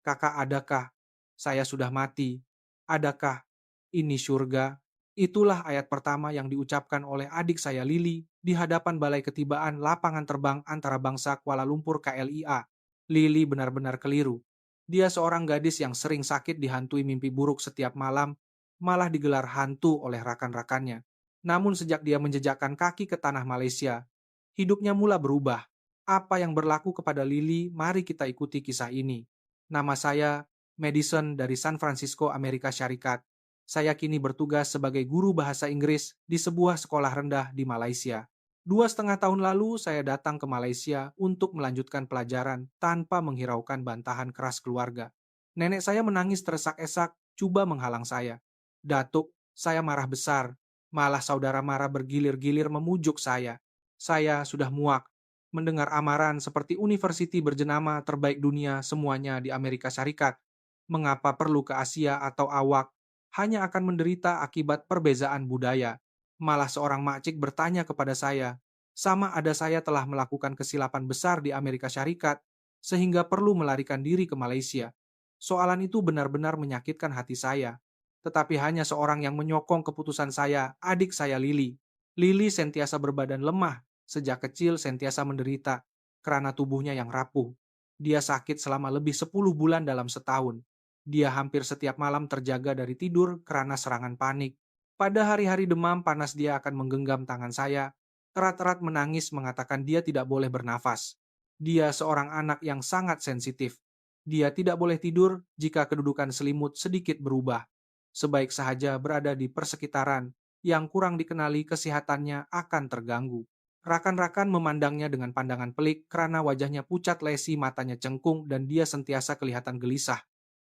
Kakak, adakah saya sudah mati? Adakah ini surga? Itulah ayat pertama yang diucapkan oleh adik saya Lili di hadapan Balai Ketibaan Lapangan Terbang Antara Bangsa Kuala Lumpur KLIA. Lili benar-benar keliru. Dia seorang gadis yang sering sakit dihantui mimpi buruk setiap malam, malah digelar hantu oleh rakan-rakannya. Namun sejak dia menjejakkan kaki ke tanah Malaysia, hidupnya mula berubah. Apa yang berlaku kepada Lili, mari kita ikuti kisah ini. Nama saya Madison dari San Francisco, Amerika Syarikat. Saya kini bertugas sebagai guru bahasa Inggris di sebuah sekolah rendah di Malaysia. 2,5 tahun lalu saya datang ke Malaysia untuk melanjutkan pelajaran tanpa menghiraukan bantahan keras keluarga. Nenek saya menangis teresak-esak, coba menghalang saya. Datuk, saya marah besar. Malah saudara Mara bergilir-gilir memujuk saya. Saya sudah muak mendengar amaran seperti universiti berjenama terbaik dunia semuanya di Amerika Syarikat. Mengapa perlu ke Asia atau awak? Hanya akan menderita akibat perbezaan budaya. Malah seorang makcik bertanya kepada saya, sama ada saya telah melakukan kesilapan besar di Amerika Syarikat, sehingga perlu melarikan diri ke Malaysia. Soalan itu benar-benar menyakitkan hati saya. Tetapi hanya seorang yang menyokong keputusan saya, adik saya Lili. Lili sentiasa berbadan lemah, sejak kecil sentiasa menderita karena tubuhnya yang rapuh. Dia sakit selama lebih 10 bulan dalam setahun. Dia hampir setiap malam terjaga dari tidur karena serangan panik. Pada hari-hari demam panas dia akan menggenggam tangan saya, erat-erat menangis mengatakan dia tidak boleh bernafas. Dia seorang anak yang sangat sensitif. Dia tidak boleh tidur jika kedudukan selimut sedikit berubah. Sebaik sahaja berada di persekitaran yang kurang dikenali kesehatannya akan terganggu. Rakan-rakan memandangnya dengan pandangan pelik karena wajahnya pucat lesi, matanya cengkung, dan dia sentiasa kelihatan gelisah.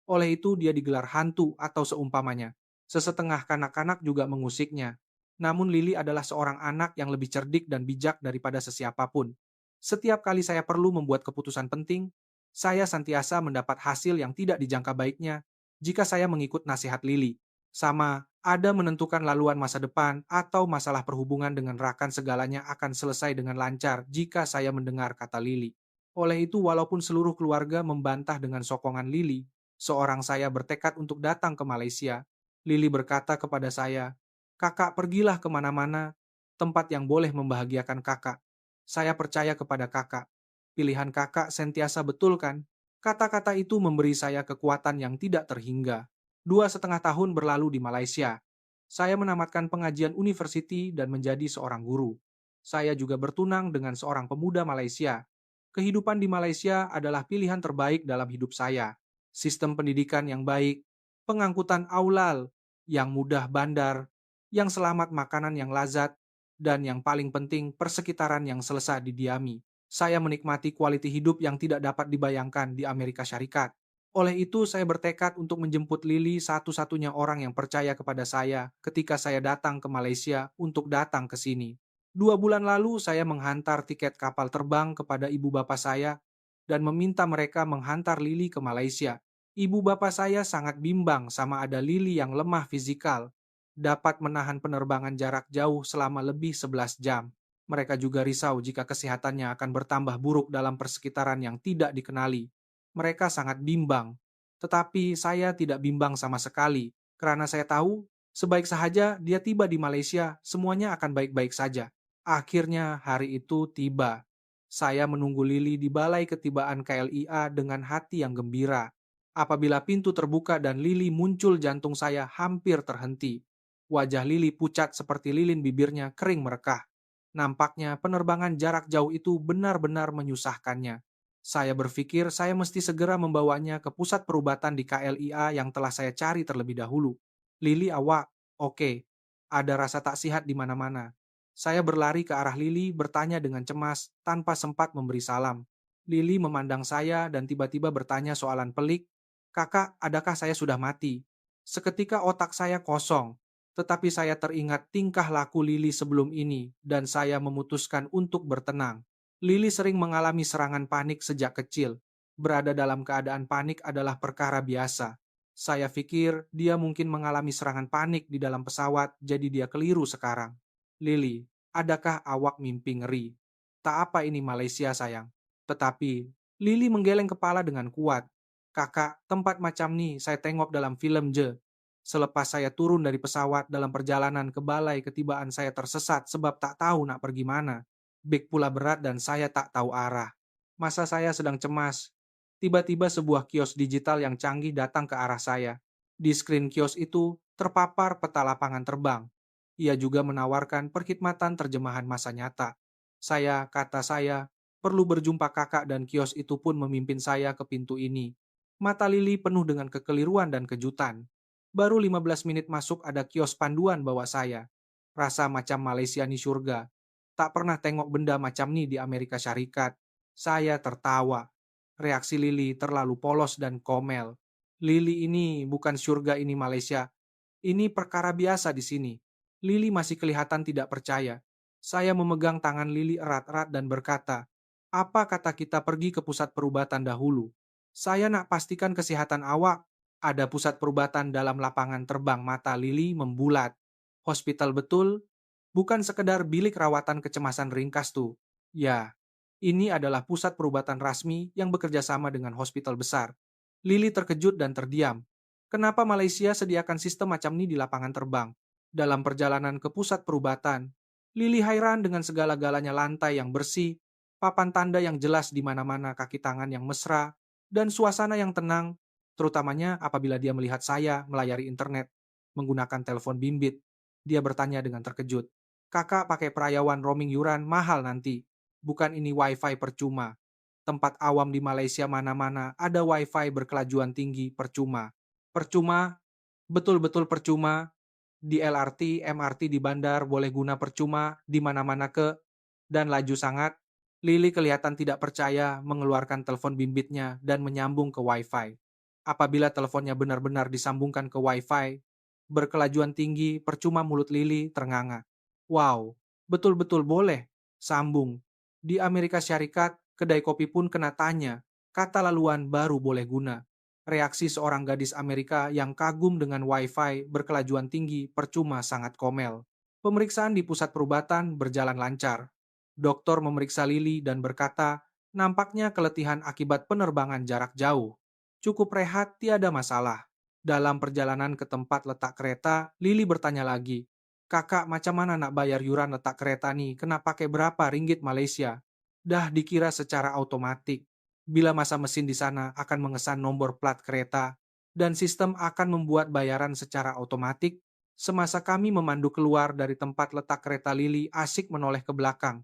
Oleh itu dia digelar hantu atau seumpamanya. Sesetengah kanak-kanak juga mengusiknya. Namun Lili adalah seorang anak yang lebih cerdik dan bijak daripada sesiapapun. Setiap kali saya perlu membuat keputusan penting, saya santiasa mendapat hasil yang tidak dijangka baiknya jika saya mengikut nasihat Lili. Sama, ada menentukan laluan masa depan atau masalah perhubungan dengan rakan segalanya akan selesai dengan lancar jika saya mendengar kata Lili. Oleh itu, walaupun seluruh keluarga membantah dengan sokongan Lili, seorang saya bertekad untuk datang ke Malaysia. Lili berkata kepada saya, "Kakak pergilah kemana-mana, tempat yang boleh membahagiakan kakak. Saya percaya kepada kakak. Pilihan kakak sentiasa betul kan?" Kata-kata itu memberi saya kekuatan yang tidak terhingga. 2,5 tahun berlalu di Malaysia. Saya menamatkan pengajian university dan menjadi seorang guru. Saya juga bertunang dengan seorang pemuda Malaysia. Kehidupan di Malaysia adalah pilihan terbaik dalam hidup saya. Sistem pendidikan yang baik, pengangkutan aulal yang mudah bandar, yang selamat makanan yang lazat, dan yang paling penting persekitaran yang selesa didiami. Saya menikmati kualiti hidup yang tidak dapat dibayangkan di Amerika Syarikat. Oleh itu, saya bertekad untuk menjemput Lili, satu-satunya orang yang percaya kepada saya ketika saya datang ke Malaysia untuk datang ke sini. 2 bulan lalu, saya menghantar tiket kapal terbang kepada ibu bapak saya dan meminta mereka menghantar Lili ke Malaysia. Ibu bapak saya sangat bimbang sama ada Lili yang lemah fisikal, dapat menahan penerbangan jarak jauh selama lebih 11 jam. Mereka juga risau jika kesehatannya akan bertambah buruk dalam persekitaran yang tidak dikenali. Mereka sangat bimbang. Tetapi saya tidak bimbang sama sekali, karena saya tahu sebaik sahaja dia tiba di Malaysia, semuanya akan baik-baik saja. Akhirnya hari itu tiba. Saya menunggu Lili di balai ketibaan KLIA dengan hati yang gembira. Apabila pintu terbuka dan Lili muncul, jantung saya hampir terhenti. Wajah Lili pucat seperti lilin, bibirnya kering merekah. Nampaknya penerbangan jarak jauh itu benar-benar menyusahkannya. Saya berpikir saya mesti segera membawanya ke pusat perubatan di KLIA yang telah saya cari terlebih dahulu. Lili, awak, oke. Ada rasa tak sihat di mana-mana. Saya berlari ke arah Lili, bertanya dengan cemas, tanpa sempat memberi salam. Lili memandang saya dan tiba-tiba bertanya soalan pelik, "Kakak, adakah saya sudah mati?" Seketika otak saya kosong, tetapi saya teringat tingkah laku Lili sebelum ini, dan saya memutuskan untuk bertenang. Lili sering mengalami serangan panik sejak kecil. Berada dalam keadaan panik adalah perkara biasa. Saya pikir dia mungkin mengalami serangan panik di dalam pesawat, jadi dia keliru sekarang. Lili, adakah awak mimpi ngeri? Tak apa ini Malaysia, sayang. Tetapi, Lili menggeleng kepala dengan kuat. Kakak, tempat macam nih saya tengok dalam film je. Selepas saya turun dari pesawat dalam perjalanan ke balai ketibaan saya tersesat sebab tak tahu nak pergi mana. Beg pula berat dan saya tak tahu arah. Masa saya sedang cemas, tiba-tiba sebuah kios digital yang canggih datang ke arah saya. Di skrin kios itu terpapar peta lapangan terbang. Ia juga menawarkan perkhidmatan terjemahan masa nyata. Kata saya, perlu berjumpa kakak dan kios itu pun memimpin saya ke pintu ini. Mata Lili penuh dengan kekeliruan dan kejutan. Baru 15 menit masuk ada kios panduan bawa saya. Rasa macam Malaysia ni surga. Tak pernah tengok benda macam ni di Amerika Syarikat. Saya tertawa. Reaksi Lili terlalu polos dan komel. Lili ini bukan surga ini Malaysia. Ini perkara biasa di sini. Lili masih kelihatan tidak percaya. Saya memegang tangan Lili erat-erat dan berkata, apa kata kita pergi ke pusat perubatan dahulu? Saya nak pastikan kesehatan awak. Ada pusat perubatan dalam lapangan terbang. Mata Lili membulat. Hospital betul? Bukan sekedar bilik rawatan kecemasan ringkas tuh. Ya, ini adalah pusat perubatan rasmi yang bekerja sama dengan hospital besar. Lili terkejut dan terdiam. Kenapa Malaysia sediakan sistem macam ini di lapangan terbang? Dalam perjalanan ke pusat perubatan, Lili hairan dengan segala-galanya lantai yang bersih, papan tanda yang jelas di mana-mana kaki tangan yang mesra, dan suasana yang tenang, terutamanya apabila dia melihat saya melayari internet menggunakan telepon bimbit. Dia bertanya dengan terkejut, kakak pakai perayawan roaming yuran mahal nanti. Bukan ini wifi percuma. Tempat awam di Malaysia mana-mana ada wifi berkelajuan tinggi percuma. Percuma, betul-betul percuma. Di LRT, MRT di bandar boleh guna percuma di mana-mana dan laju sangat. Lili kelihatan tidak percaya mengeluarkan telepon bimbitnya dan menyambung ke wifi. Apabila teleponnya benar-benar disambungkan ke wifi, berkelajuan tinggi, percuma mulut Lili ternganga. Wow, betul-betul boleh. Sambung. Di Amerika Syarikat, kedai kopi pun kena tanya, kata laluan baru boleh guna. Reaksi seorang gadis Amerika yang kagum dengan wifi berkelajuan tinggi percuma sangat komel. Pemeriksaan di pusat perubatan berjalan lancar. Dokter memeriksa Lili dan berkata, nampaknya keletihan akibat penerbangan jarak jauh. Cukup rehat, tiada masalah. Dalam perjalanan ke tempat letak kereta, Lili bertanya lagi, kakak macam mana nak bayar yuran letak kereta nih, kena pakai berapa ringgit Malaysia? Dah dikira secara otomatik. Bila masa mesin di sana akan mengesan nomor plat kereta, dan sistem akan membuat bayaran secara otomatik. Semasa kami memandu keluar dari tempat letak kereta, Lili asik menoleh ke belakang.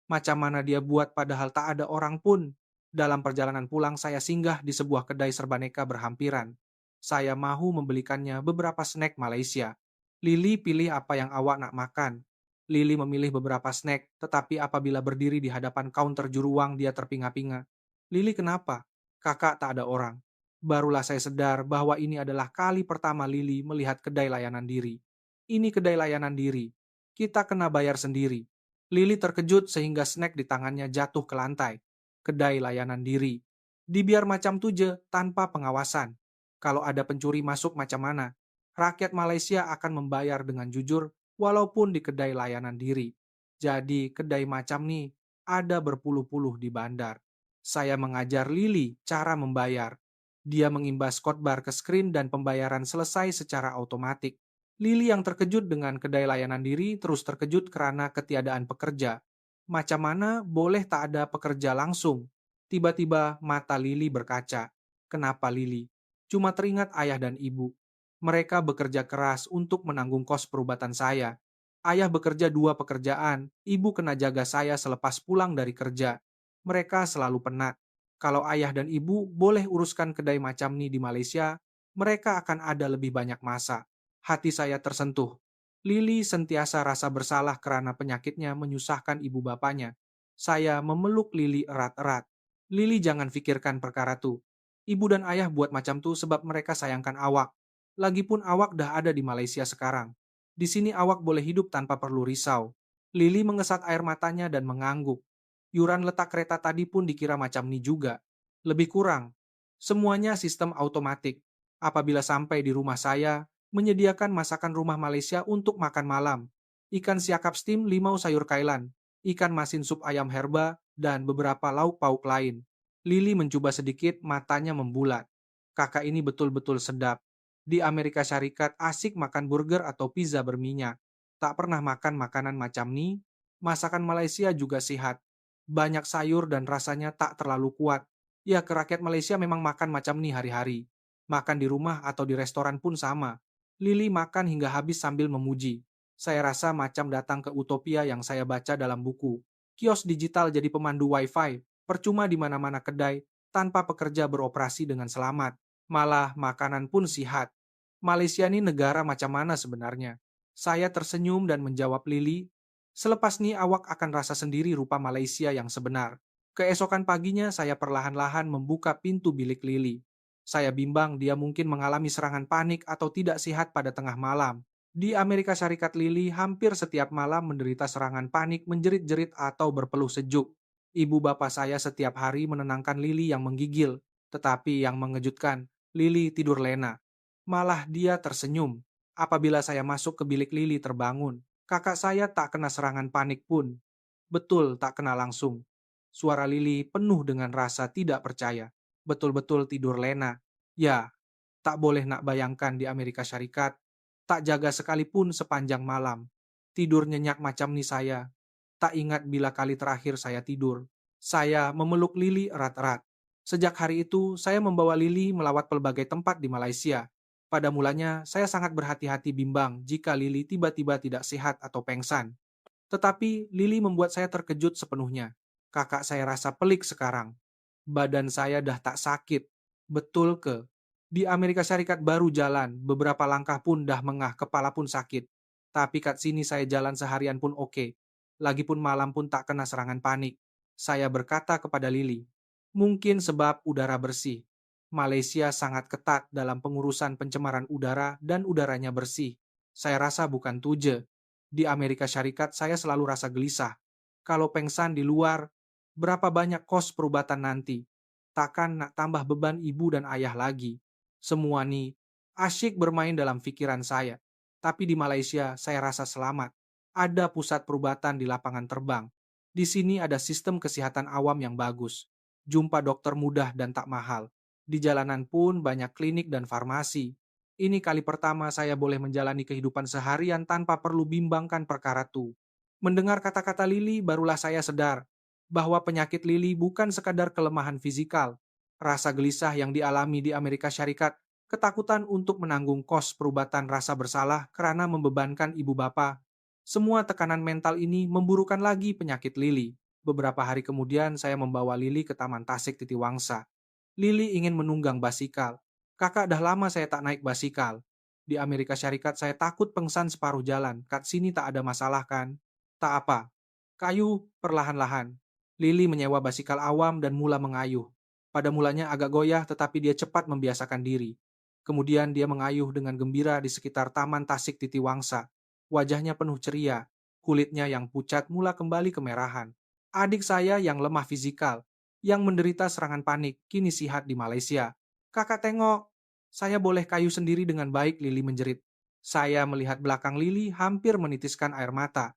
Macam mana dia buat padahal tak ada orang pun. Dalam perjalanan pulang saya singgah di sebuah kedai serbaneka berhampiran. Saya mahu membelikannya beberapa snack Malaysia. Lili pilih apa yang awak nak makan. Lili memilih beberapa snack, tetapi apabila berdiri di hadapan kaunter juru uang dia terpinga-pinga. Lili kenapa? Kakak tak ada orang. Barulah saya sedar bahwa ini adalah kali pertama Lili melihat kedai layanan diri. Ini kedai layanan diri. Kita kena bayar sendiri. Lili terkejut sehingga snack di tangannya jatuh ke lantai. Kedai layanan diri. Dibiar macam tuje tanpa pengawasan. Kalau ada pencuri masuk macam mana? Rakyat Malaysia akan membayar dengan jujur walaupun di kedai layanan diri. Jadi kedai macam nih ada berpuluh-puluh di bandar. Saya mengajar Lili cara membayar. Dia mengimbas kodbar ke skrin dan pembayaran selesai secara otomatik. Lili yang terkejut dengan kedai layanan diri terus terkejut karena ketiadaan pekerja. Macam mana boleh tak ada pekerja langsung? Tiba-tiba mata Lili berkaca. Kenapa Lili? Cuma teringat ayah dan ibu. Mereka bekerja keras untuk menanggung kos perubatan saya. Ayah bekerja 2 pekerjaan, ibu kena jaga saya selepas pulang dari kerja. Mereka selalu penat. Kalau ayah dan ibu boleh uruskan kedai macam ni di Malaysia, mereka akan ada lebih banyak masa. Hati saya tersentuh. Lili sentiasa rasa bersalah karena penyakitnya menyusahkan ibu bapaknya. Saya memeluk Lili erat-erat. Lili jangan fikirkan perkara tu. Ibu dan ayah buat macam tu sebab mereka sayangkan awak. Lagipun awak dah ada di Malaysia sekarang. Di sini awak boleh hidup tanpa perlu risau. Lili mengesat air matanya dan mengangguk. Yuran letak kereta tadi pun dikira macam ni juga. Lebih kurang. Semuanya sistem otomatik. Apabila sampai di rumah saya, menyediakan masakan rumah Malaysia untuk makan malam. Ikan siakap steam 5 sayur kailan, ikan masin sup ayam herba, dan beberapa lauk pauk lain. Lili mencoba sedikit, matanya membulat. Kakak ini betul-betul sedap. Di Amerika Syarikat asik makan burger atau pizza berminyak. Tak pernah makan makanan macam ini. Masakan Malaysia juga sehat. Banyak sayur dan rasanya tak terlalu kuat. Ya, ke rakyat Malaysia memang makan macam ini hari-hari. Makan di rumah atau di restoran pun sama. Lili makan hingga habis sambil memuji. Saya rasa macam datang ke utopia yang saya baca dalam buku. Kios digital jadi pemandu wifi, percuma di mana-mana kedai, tanpa pekerja beroperasi dengan selamat. Malah makanan pun sehat. Malaysia ini negara macam mana sebenarnya? Saya tersenyum dan menjawab Lili, selepas ini awak akan rasa sendiri rupa Malaysia yang sebenar. Keesokan paginya saya perlahan-lahan membuka pintu bilik Lili. Saya bimbang dia mungkin mengalami serangan panik atau tidak sehat pada tengah malam. Di Amerika Serikat Lili hampir setiap malam menderita serangan panik, menjerit-jerit atau berpeluh sejuk. Ibu bapak saya setiap hari menenangkan Lili yang menggigil, tetapi yang mengejutkan, Lili tidur lena. Malah dia tersenyum. Apabila saya masuk ke bilik Lili terbangun, kakak saya tak kena serangan panik pun. Betul, tak kena langsung. Suara Lili penuh dengan rasa tidak percaya. Betul-betul tidur lena. Ya, tak boleh nak bayangkan di Amerika Syarikat. Tak jaga sekalipun sepanjang malam. Tidur nyenyak macam ni saya. Tak ingat bila kali terakhir saya tidur. Saya memeluk Lili erat-erat. Sejak hari itu, saya membawa Lili melawat pelbagai tempat di Malaysia. Pada mulanya, saya sangat berhati-hati bimbang jika Lili tiba-tiba tidak sehat atau pengsan. Tetapi Lili membuat saya terkejut sepenuhnya. Kakak saya rasa pelik sekarang. Badan saya dah tak sakit. Betul ke? Di Amerika Serikat baru jalan, beberapa langkah pun dah mengah, kepala pun sakit. Tapi kat sini saya jalan seharian pun oke. Lagipun malam pun tak kena serangan panik. Saya berkata kepada Lili, mungkin sebab udara bersih. Malaysia sangat ketat dalam pengurusan pencemaran udara dan udaranya bersih. Saya rasa bukan tuje. Di Amerika Syarikat saya selalu rasa gelisah. Kalau pengsan di luar, berapa banyak kos perubatan nanti? Takkan nak tambah beban ibu dan ayah lagi. Semua nih asyik bermain dalam pikiran saya. Tapi di Malaysia saya rasa selamat. Ada pusat perubatan di lapangan terbang. Di sini ada sistem kesehatan awam yang bagus. Jumpa dokter mudah dan tak mahal. Di jalanan pun banyak klinik dan farmasi. Ini kali pertama saya boleh menjalani kehidupan seharian tanpa perlu bimbangkan perkara tu. Mendengar kata-kata Lili, barulah saya sadar bahwa penyakit Lili bukan sekadar kelemahan fisikal. Rasa gelisah yang dialami di Amerika Syarikat, ketakutan untuk menanggung kos perubatan, rasa bersalah karena membebankan ibu bapa. Semua tekanan mental ini memburukan lagi penyakit Lili. Beberapa hari kemudian saya membawa Lili ke Taman Tasik Titiwangsa. Lili ingin menunggang basikal. Kakak, dah lama saya tak naik basikal. Di Amerika Syarikat saya takut pengsan separuh jalan. Kat sini tak ada masalah kan? Tak apa. Kayu perlahan-lahan. Lili menyewa basikal awam dan mula mengayuh. Pada mulanya agak goyah tetapi dia cepat membiasakan diri. Kemudian dia mengayuh dengan gembira di sekitar Taman Tasik Titiwangsa. Wajahnya penuh ceria. Kulitnya yang pucat mula kembali kemerahan. Adik saya yang lemah fisikal, yang menderita serangan panik, kini sihat di Malaysia. Kakak tengok, saya boleh kayu sendiri dengan baik, Lili menjerit. Saya melihat belakang Lili hampir menitiskan air mata.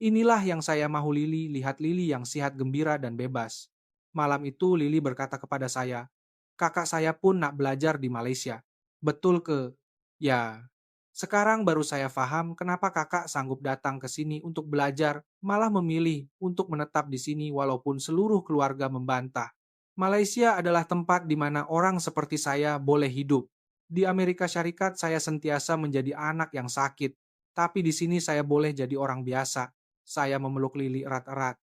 Inilah yang saya mahu Lili, lihat Lili yang sehat, gembira, dan bebas. Malam itu Lili berkata kepada saya, kakak saya pun nak belajar di Malaysia. Betul ke? Ya, sekarang baru saya paham kenapa kakak sanggup datang ke sini untuk belajar, malah memilih untuk menetap di sini walaupun seluruh keluarga membantah. Malaysia adalah tempat di mana orang seperti saya boleh hidup. Di Amerika Syarikat saya sentiasa menjadi anak yang sakit, tapi di sini saya boleh jadi orang biasa. Saya memeluk Lili erat-erat.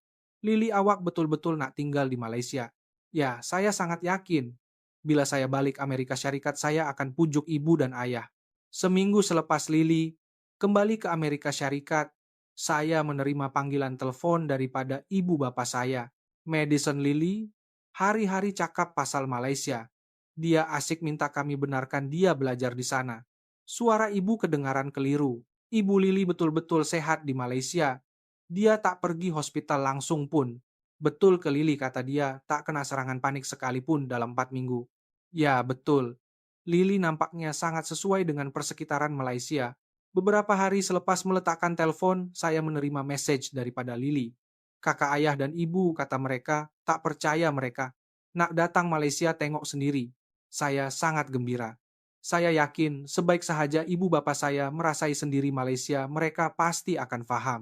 Lili, awak betul-betul nak tinggal di Malaysia. Ya, saya sangat yakin. Bila saya balik Amerika Syarikat, saya akan pujuk ibu dan ayah. Seminggu selepas Lili kembali ke Amerika Syarikat, saya menerima panggilan telepon daripada ibu bapak saya, Madison Lili, hari-hari cakap pasal Malaysia. Dia asik minta kami benarkan dia belajar di sana. Suara ibu kedengaran keliru. Ibu Lili betul-betul sehat di Malaysia. Dia tak pergi hospital langsung pun. Betul ke Lili, kata dia, tak kena serangan panik sekalipun dalam 4 minggu. Ya, betul. Lili nampaknya sangat sesuai dengan persekitaran Malaysia. Beberapa hari selepas meletakkan telepon, saya menerima message daripada Lili. Kakak, ayah, dan ibu, kata mereka, tak percaya mereka. Nak datang Malaysia tengok sendiri. Saya sangat gembira. Saya yakin sebaik sahaja ibu bapak saya merasai sendiri Malaysia, mereka pasti akan paham.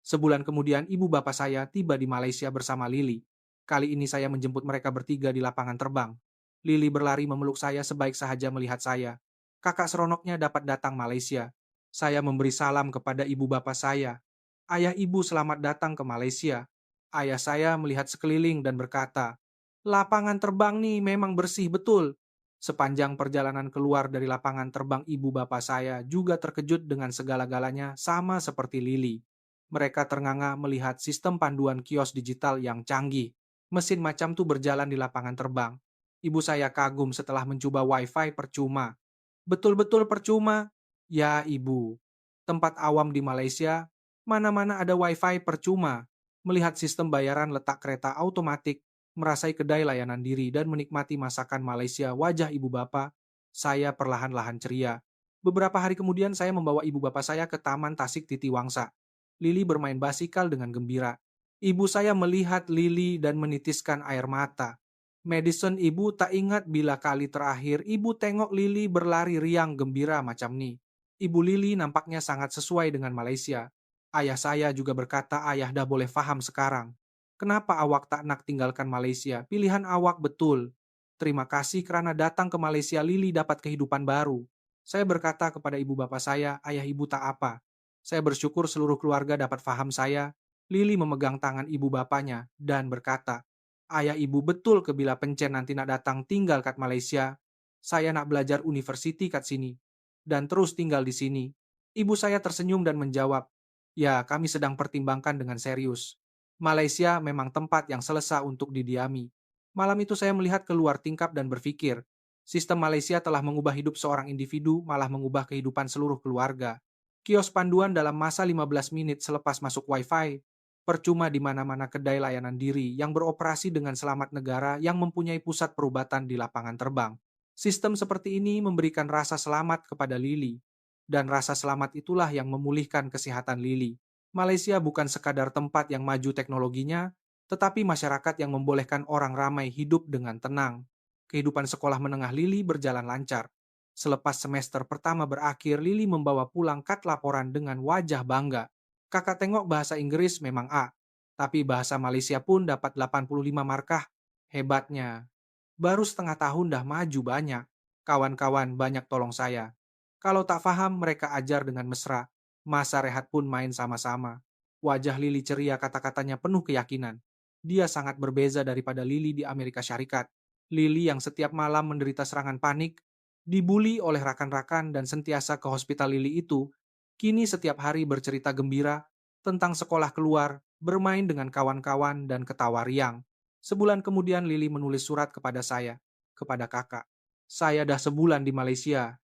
Sebulan kemudian ibu bapak saya tiba di Malaysia bersama Lily. Kali ini saya menjemput mereka bertiga di lapangan terbang. Lily berlari memeluk saya sebaik sahaja melihat saya. Kakak seronoknya dapat datang Malaysia. Saya memberi salam kepada ibu bapak saya. Ayah ibu selamat datang ke Malaysia. Ayah saya melihat sekeliling dan berkata, lapangan terbang nih memang bersih betul. Sepanjang perjalanan keluar dari lapangan terbang ibu bapak saya juga terkejut dengan segala-galanya sama seperti Lily. Mereka ternganga melihat sistem panduan kios digital yang canggih. Mesin macam tuh berjalan di lapangan terbang. Ibu saya kagum setelah mencoba wifi percuma. Betul-betul percuma? Ya ibu, tempat awam di Malaysia, mana-mana ada wifi percuma. Melihat sistem bayaran letak kereta otomatik, merasai kedai layanan diri dan menikmati masakan Malaysia wajah ibu bapak, saya perlahan-lahan ceria. Beberapa hari kemudian saya membawa ibu bapak saya ke Taman Tasik Titi Wangsa. Lily bermain basikal dengan gembira. Ibu saya melihat Lily dan menitiskan air mata. Madison, ibu tak ingat bila kali terakhir ibu tengok Lily berlari riang gembira macam ni. Ibu Lily nampaknya sangat sesuai dengan Malaysia. Ayah saya juga berkata ayah dah boleh faham sekarang. Kenapa awak tak nak tinggalkan Malaysia? Pilihan awak betul. Terima kasih kerana datang ke Malaysia Lily dapat kehidupan baru. Saya berkata kepada ibu bapak saya, ayah ibu tak apa. Saya bersyukur seluruh keluarga dapat faham saya. Lily memegang tangan ibu bapaknya dan berkata, ayah ibu betul ke bila pencen nanti nak datang tinggal kat Malaysia. Saya nak belajar universiti kat sini. Dan terus tinggal di sini. Ibu saya tersenyum dan menjawab, ya kami sedang pertimbangkan dengan serius. Malaysia memang tempat yang selesa untuk didiami. Malam itu saya melihat keluar tingkap dan berpikir, sistem Malaysia telah mengubah hidup seorang individu, malah mengubah kehidupan seluruh keluarga. Kios panduan dalam masa 15 menit selepas masuk wifi, percuma di mana-mana kedai layanan diri yang beroperasi dengan selamat negara yang mempunyai pusat perubatan di lapangan terbang. Sistem seperti ini memberikan rasa selamat kepada Lily. Dan rasa selamat itulah yang memulihkan kesehatan Lily. Malaysia bukan sekadar tempat yang maju teknologinya, tetapi masyarakat yang membolehkan orang ramai hidup dengan tenang. Kehidupan sekolah menengah Lily berjalan lancar. Selepas semester pertama berakhir, Lily membawa pulang kad laporan dengan wajah bangga. Kakak tengok bahasa Inggris memang A, tapi bahasa Malaysia pun dapat 85 markah. Hebatnya. Baru setengah tahun dah maju banyak. Kawan-kawan banyak tolong saya. Kalau tak faham, mereka ajar dengan mesra. Masa rehat pun main sama-sama. Wajah Lily ceria, kata-katanya penuh keyakinan. Dia sangat berbeza daripada Lily di Amerika Syarikat. Lily yang setiap malam menderita serangan panik, dibully oleh rakan-rakan dan sentiasa ke hospital Lily itu, kini setiap hari bercerita gembira tentang sekolah keluar, bermain dengan kawan-kawan dan ketawa riang. Sebulan kemudian Lily menulis surat kepada saya, kepada kakak. Saya dah sebulan di Malaysia.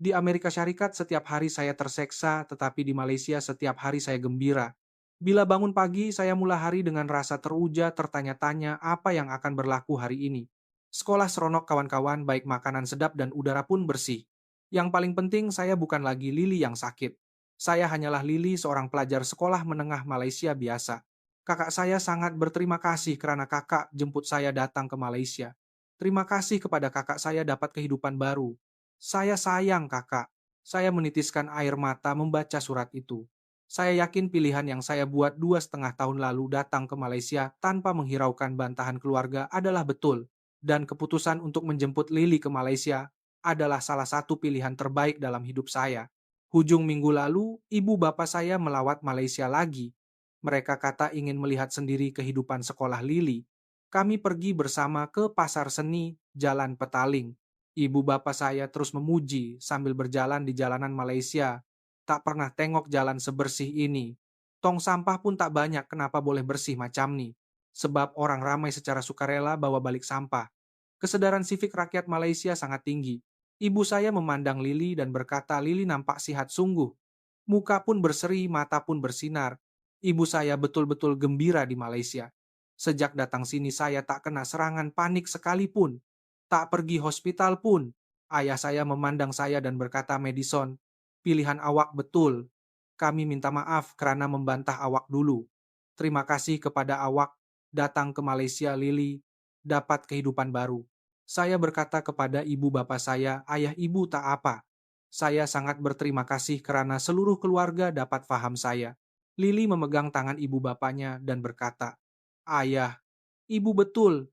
Di Amerika Syarikat setiap hari saya terseksa, tetapi di Malaysia setiap hari saya gembira. Bila bangun pagi, saya mulai hari dengan rasa teruja, tertanya-tanya apa yang akan berlaku hari ini. Sekolah seronok kawan-kawan, baik makanan sedap dan udara pun bersih. Yang paling penting, saya bukan lagi Lily yang sakit. Saya hanyalah Lily, seorang pelajar sekolah menengah Malaysia biasa. Kakak saya sangat berterima kasih kerana kakak jemput saya datang ke Malaysia. Terima kasih kepada kakak saya dapat kehidupan baru. Saya sayang kakak. Saya menitiskan air mata membaca surat itu. Saya yakin pilihan yang saya buat 2,5 tahun lalu datang ke Malaysia tanpa menghiraukan bantahan keluarga adalah betul. Dan keputusan untuk menjemput Lily ke Malaysia adalah salah satu pilihan terbaik dalam hidup saya. Hujung minggu lalu, ibu bapak saya melawat Malaysia lagi. Mereka kata ingin melihat sendiri kehidupan sekolah Lily. Kami pergi bersama ke pasar seni Jalan Petaling. Ibu bapak saya terus memuji sambil berjalan di jalanan Malaysia. Tak pernah tengok jalan sebersih ini. Tong sampah pun tak banyak, kenapa boleh bersih macam ni? Sebab orang ramai secara sukarela bawa balik sampah. Kesadaran sivik rakyat Malaysia sangat tinggi. Ibu saya memandang Lily dan berkata Lily nampak sihat sungguh. Muka pun berseri, mata pun bersinar. Ibu saya betul-betul gembira di Malaysia. Sejak datang sini saya tak kena serangan panik sekalipun. Tak pergi hospital pun. Ayah saya memandang saya dan berkata, Madison, pilihan awak betul. Kami minta maaf kerana membantah awak dulu. Terima kasih kepada awak datang ke Malaysia Lily, dapat kehidupan baru. Saya berkata kepada ibu bapak saya, ayah ibu tak apa. Saya sangat berterima kasih karena seluruh keluarga dapat faham saya. Lili memegang tangan ibu bapaknya dan berkata, ayah, ibu betul.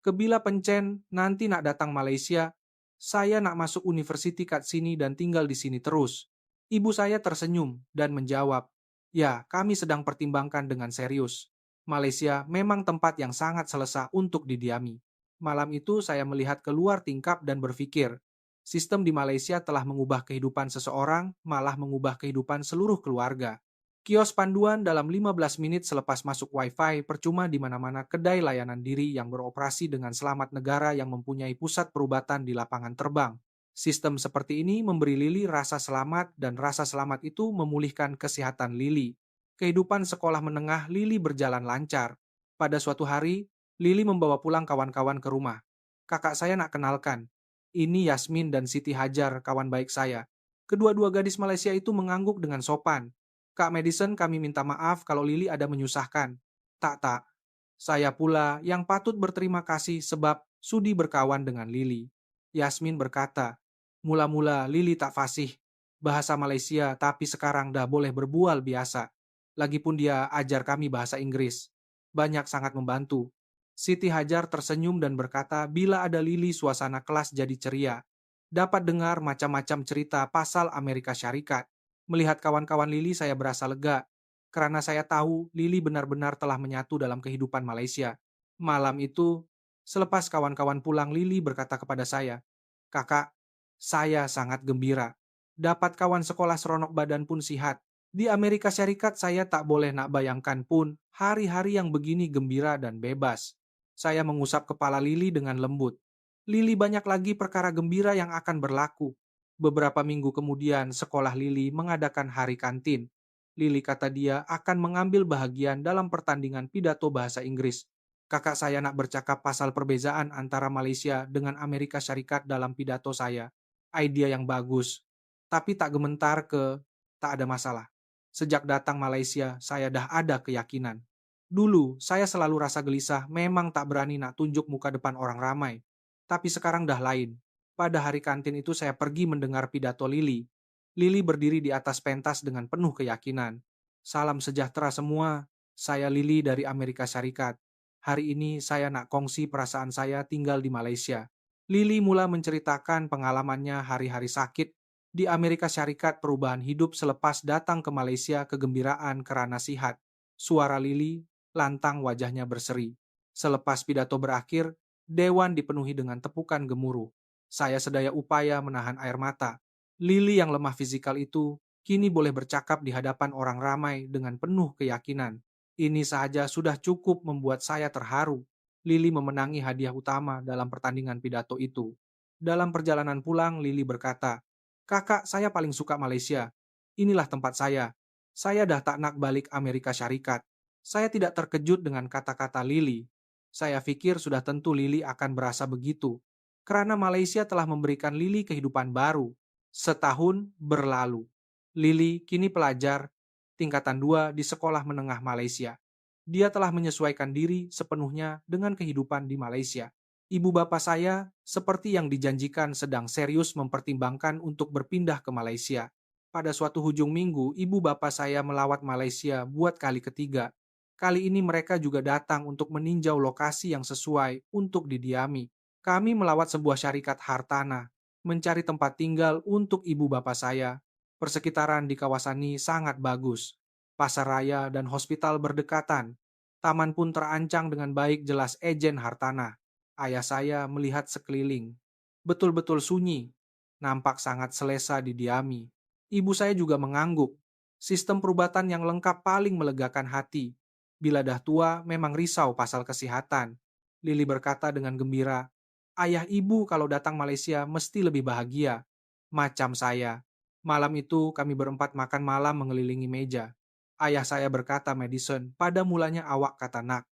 Kebila pencen nanti nak datang Malaysia, saya nak masuk universiti kat sini dan tinggal di sini terus. Ibu saya tersenyum dan menjawab, ya kami sedang pertimbangkan dengan serius. Malaysia memang tempat yang sangat selesa untuk didiami. Malam itu saya melihat keluar tingkap dan berpikir, sistem di Malaysia telah mengubah kehidupan seseorang, malah mengubah kehidupan seluruh keluarga. Kios panduan dalam 15 menit selepas masuk Wi-Fi percuma di mana-mana kedai layanan diri yang beroperasi dengan selamat negara yang mempunyai pusat perubatan di lapangan terbang. Sistem seperti ini memberi Lili rasa selamat dan rasa selamat itu memulihkan kesehatan Lili. Kehidupan sekolah menengah Lili berjalan lancar. Pada suatu hari, Lili membawa pulang kawan-kawan ke rumah. Kakak saya nak kenalkan. Ini Yasmin dan Siti Hajar, kawan baik saya. Kedua-dua gadis Malaysia itu mengangguk dengan sopan. Kak Madison, kami minta maaf kalau Lili ada menyusahkan. Tak. Saya pula yang patut berterima kasih sebab sudi berkawan dengan Lili. Yasmin berkata, mula-mula Lili tak fasih bahasa Malaysia tapi sekarang dah boleh berbual biasa. Lagipun dia ajar kami bahasa Inggris. Banyak sangat membantu. Siti Hajar tersenyum dan berkata bila ada Lili suasana kelas jadi ceria. Dapat dengar macam-macam cerita pasal Amerika Syarikat. Melihat kawan-kawan Lili saya berasa lega, karena saya tahu Lili benar-benar telah menyatu dalam kehidupan Malaysia. Malam itu, selepas kawan-kawan pulang, Lili berkata kepada saya, "Kakak, saya sangat gembira. Dapat kawan sekolah seronok badan pun sihat. Di Amerika Syarikat saya tak boleh nak bayangkan pun hari-hari yang begini gembira dan bebas." Saya mengusap kepala Lili dengan lembut. Lili banyak lagi perkara gembira yang akan berlaku. Beberapa minggu kemudian, sekolah Lili mengadakan hari kantin. Lili kata dia akan mengambil bahagian dalam pertandingan pidato bahasa Inggris. Kakak saya nak bercakap pasal perbezaan antara Malaysia dengan Amerika Syarikat dalam pidato saya. Idea yang bagus. Tapi tak gementar tak ada masalah. Sejak datang Malaysia, saya dah ada keyakinan. Dulu, saya selalu rasa gelisah, memang tak berani nak tunjuk muka depan orang ramai. Tapi sekarang dah lain. Pada hari kantin itu saya pergi mendengar pidato Lili. Lili berdiri di atas pentas dengan penuh keyakinan. Salam sejahtera semua, saya Lili dari Amerika Syarikat. Hari ini saya nak kongsi perasaan saya tinggal di Malaysia. Lili mula menceritakan pengalamannya hari-hari sakit di Amerika Syarikat, perubahan hidup selepas datang ke Malaysia, kegembiraan kerana sihat. Suara Lili, lantang wajahnya berseri. Selepas pidato berakhir, dewan dipenuhi dengan tepukan gemuruh. Saya sedaya upaya menahan air mata. Lili yang lemah fisikal itu kini boleh bercakap di hadapan orang ramai dengan penuh keyakinan. Ini sahaja sudah cukup membuat saya terharu. Lili memenangi hadiah utama dalam pertandingan pidato itu. Dalam perjalanan pulang, Lili berkata, "Kakak, saya paling suka Malaysia. Inilah tempat saya. Saya dah tak nak balik Amerika Syarikat." Saya tidak terkejut dengan kata-kata Lili. Saya pikir sudah tentu Lili akan berasa begitu. Karena Malaysia telah memberikan Lili kehidupan baru. Setahun berlalu. Lili kini pelajar tingkatan 2 di sekolah menengah Malaysia. Dia telah menyesuaikan diri sepenuhnya dengan kehidupan di Malaysia. Ibu bapak saya, seperti yang dijanjikan, sedang serius mempertimbangkan untuk berpindah ke Malaysia. Pada suatu hujung minggu, ibu bapak saya melawat Malaysia buat kali ketiga. Kali ini mereka juga datang untuk meninjau lokasi yang sesuai untuk didiami. Kami melawat sebuah syarikat hartanah, mencari tempat tinggal untuk ibu bapak saya. Persekitaran di kawasan ini sangat bagus. Pasar raya dan hospital berdekatan. Taman pun terancang dengan baik, jelas ejen hartanah. Ayah saya melihat sekeliling. Betul-betul sunyi. Nampak sangat selesa didiami. Ibu saya juga mengangguk. Sistem perubatan yang lengkap paling melegakan hati. Bila dah tua, memang risau pasal kesehatan. Lili berkata dengan gembira, ayah ibu kalau datang Malaysia mesti lebih bahagia. Macam saya. Malam itu kami berempat makan malam mengelilingi meja. Ayah saya berkata, Madison, pada mulanya awak kata nak.